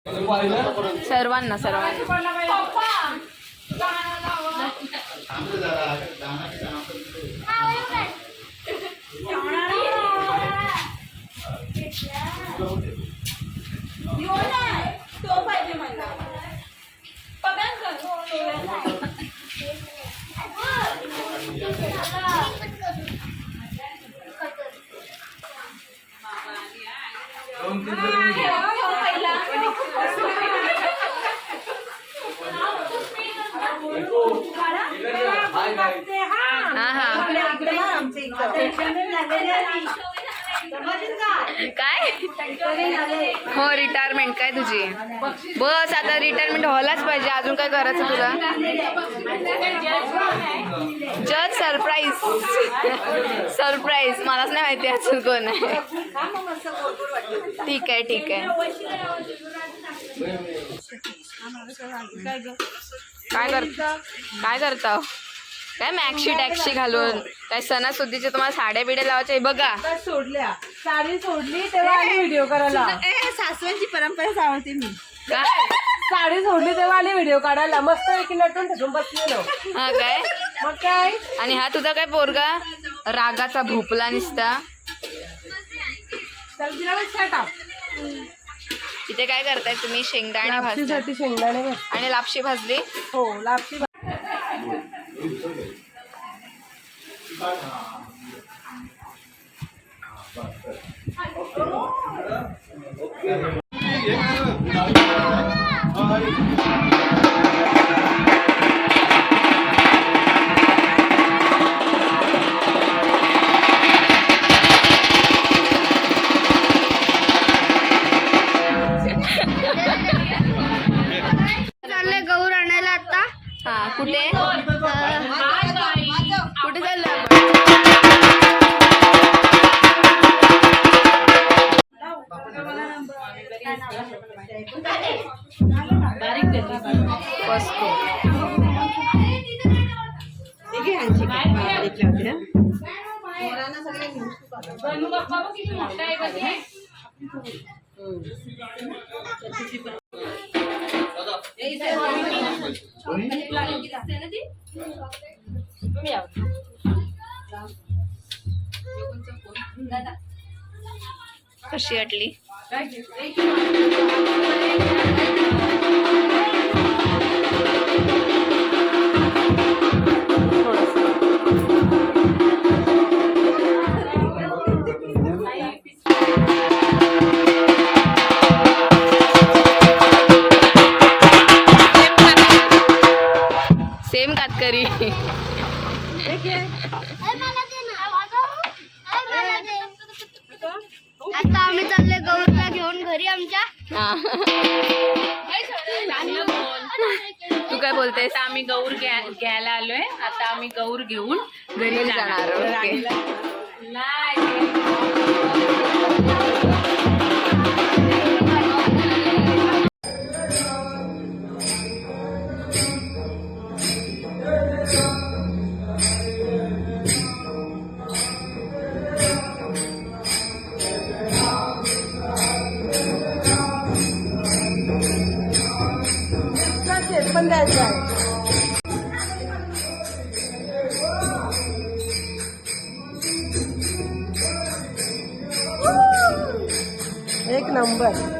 सर्वांना सर्वांना काय हो रिटायरमेंट काय तुझी बस आता रिटायरमेंट व्हायलाच पाहिजे अजून काय करायचं तुला जज सरप्राईज मलाच नाही माहिती अजून कोण आहे ठीक आहे ठीक आहे काय करता काय मॅक्सी टॅक्सी घालून काय सणासुदीचे तुम्हाला साड्या बिड्या लावायच्या बघा सोडल्या साडी सोडली तेव्हा आली व्हिडिओ करायला सासवांची परंपरा आवडते मी साडी सोडली तेव्हा आली व्हिडिओ काढायला मस्त पैकी नटून ठेवून बसलेलो हा काय मग काय आणि हा तुझा काय पोरगा रागाचा भोपला निसता इथे काय करताय तुम्ही शेंगदाणे भाजली शेंगदाणे आणि लापशी भाजली हो लापशी चालले गौर आणायला आता हा कुठे कुठे चाललं कशी वाटली सेम कातकरी आता आम्ही चालले गौरला घेऊन घरी आमच्या तू काय बोलतेस आम्ही गौर घ्यायला आलोय आता आम्ही गौर घेऊन घरी जाणार पण द्यायचं आहे एक नंबर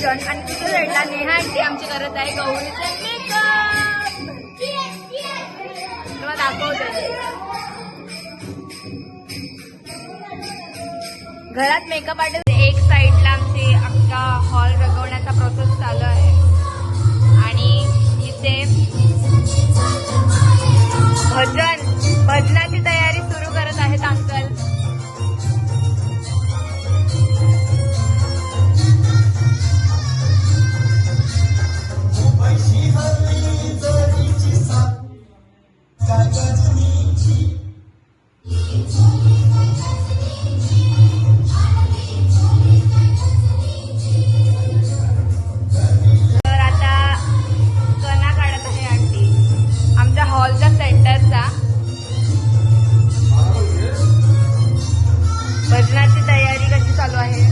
पूजन आणि तुझ्या साईडला नेहा आंटी आमची करत आहे गौरीचे मेकअप. तुला दाखवते घरात मेकअप आर्टिस्ट. एक साईडला आमची अख्खा हॉल रंगवण्याचा प्रोसेस चालू आहे आणि इथे भजनाची तयारी सुरू करत आहेत अंकल. तर आता कणा काढत आहे आंटी आमच्या हॉलच्या सेंटरचा. भजनाची तयारी कशी चालू आहे.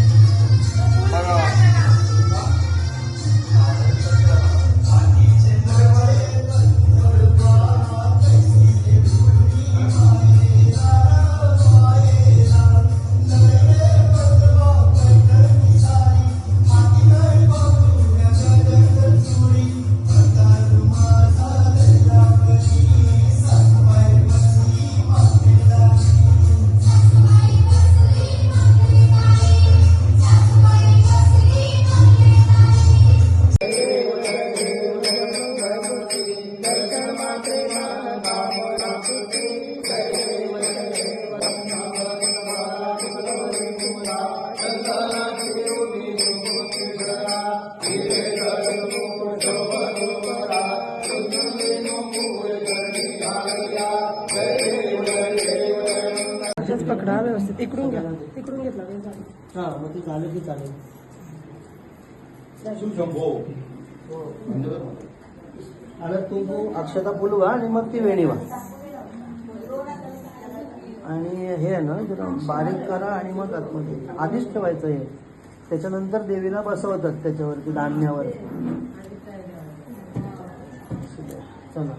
पकडा व्यवस्थित. इकडून घ्या इकडून घेतला हा मग ते झालं की चालेल. आणि तू अक्षता बोलवा आणि मग ती वेणी वा. आणि हे आहे ना जरा बारीक करा आणि मग आतमध्ये आधीच ठेवायचं हे. त्याच्यानंतर देवीला बसवतात त्याच्यावरती धान्यावर. चला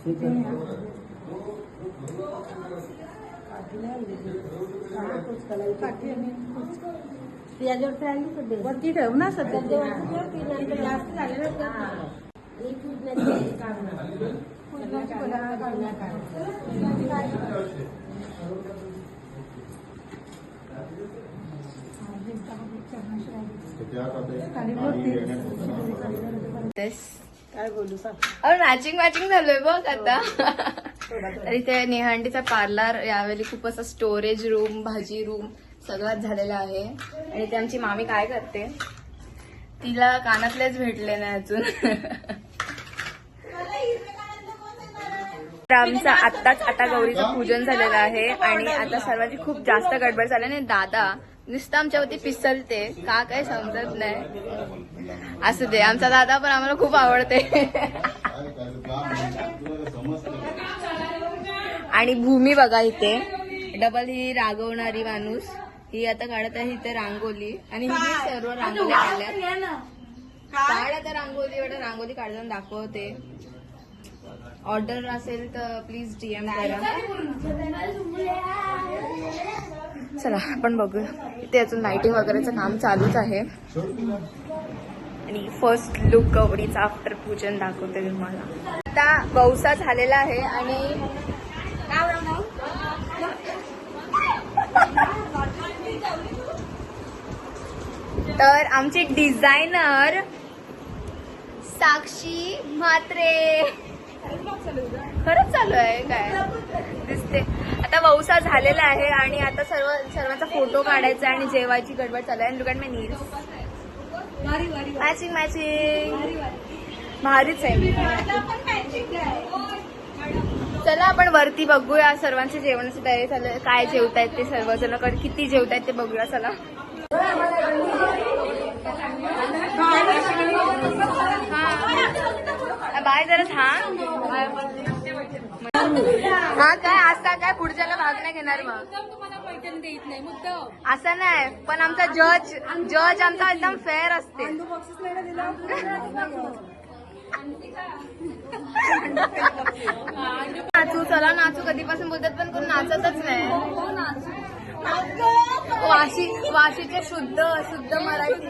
ठीक आहे. वरती ठेव ना सध्या जास्त झाले काय बोलू सांग. मॅचिंग झालोय बघ आता. तर इथे नेहांडीचा पार्लर यावेळी खूप असं स्टोरेज रूम भाजी रूम सगळंच झालेलं आहे. आणि ते आमची मामी काय करते तिला कानातलेच भेटले नाही अजून. तर आमचं आता गौरीचं पूजन झालेलं आहे आणि आता सर्वांची खूप जास्त गडबड झाली आणि दादा नुसतं आमच्यावरती पिसलते का काय समजत नाही. असू दे आमचा दादा पण आम्हाला खूप आवडते. आणि भूमी बघा इथे डबल ही रागवणारी माणूस ही आता काढत आहे इथे रांगोली. आणि ही सर्व रांगोली काढल्या काढ आता रांगोली काढताना दाखवते. ऑर्डर असेल तर प्लीज DM करा. चला आपण बघूया. इथे अजून लाइटिंग वगैरेचं काम चालूच आहे. आणि फर्स्ट लुक गौरीचा आफ्टर पूजन दाखवते तुम्हाला. आता वौसा झालेला आहे आणि तर आमची डिझायनर साक्षी म्हात्रे खरंच चालू आहे काय दिसते. आता वौसा झालेला आहे आणि आता सर्वांचा फोटो काढायचा आणि जेवायची गडबड चालू आहे. Look at my Niels matching भारीच आहे. चला आपण वरती बघूया. सर्वांची जेवणाची तयारी चालू आहे. काय जेवतायत ते सर्वजण किती जेवतायत ते बघूया. चला बाय जरा थांब. हा काय आता काय पुढच्याला भाग नाही घेणार मग असं नाही. पण आमचा जज आमचा एकदम फेअर असते. नाचू चला नाचू कधीपासून बोलतात पण कोण नाचतच नाही. वाशीचे शुद्ध मराठी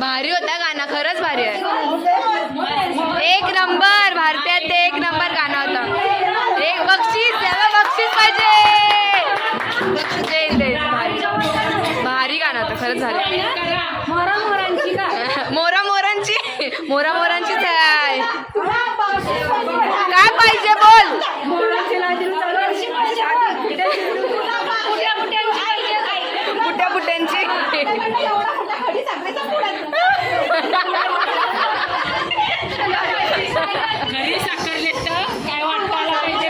भारी होता गाणं, खरंच भारी आहे. एक नंबर, भारतीयात ते एक नंबर गाणं होतं. एक बक्षीस, त्याला बक्षीस पाहिजे. भारी भारी गाणं होतं, खरंच भारी. मोरा मोरांचीच आहे. काय पाहिजे बोल. बुट्या बुट्यांची. घरी साखरले तर काय वाटतं पाहिजे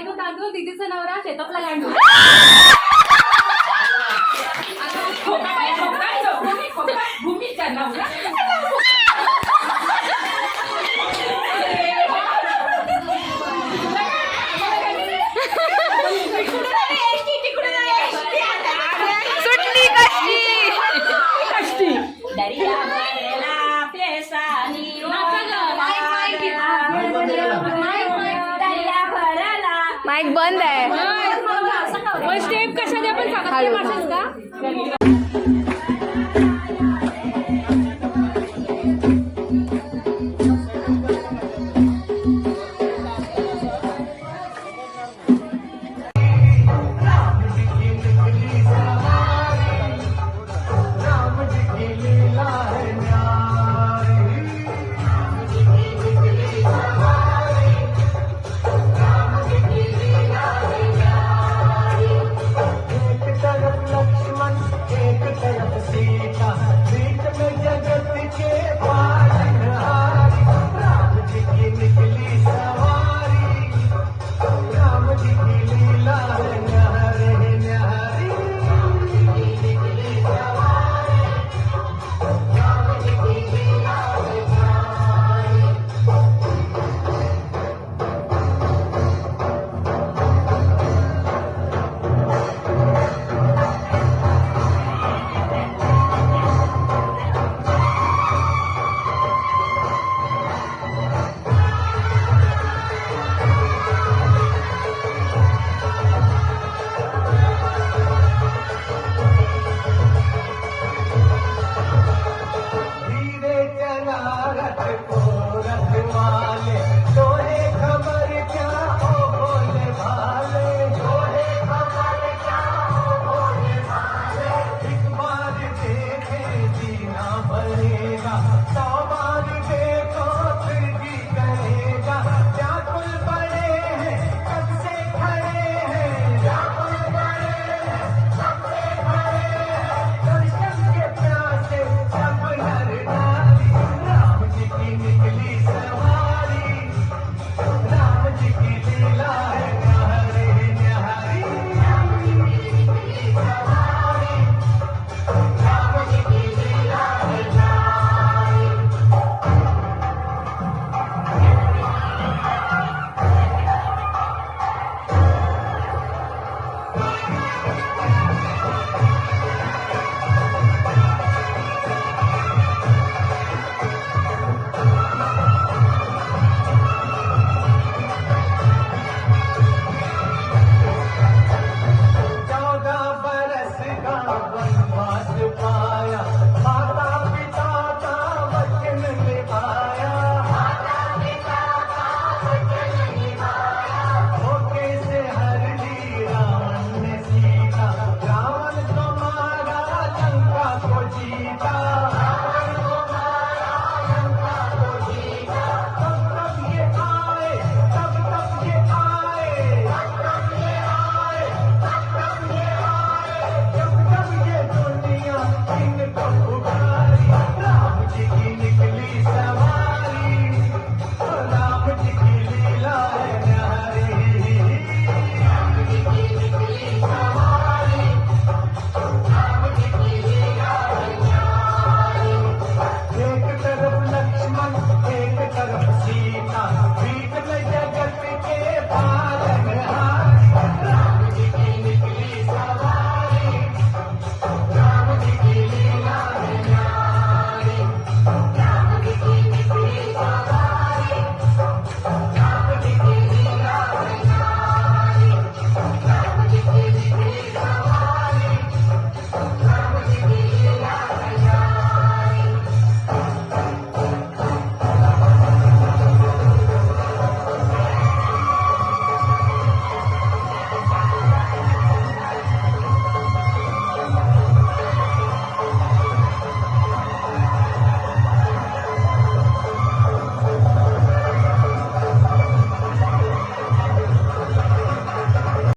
बायको तांदूळ दिदीचा नवरा शेतातला गांडूळ भूमीचा नवरा सुटली कशी माईक बंद आहे स्टेप कशा पण हळू. का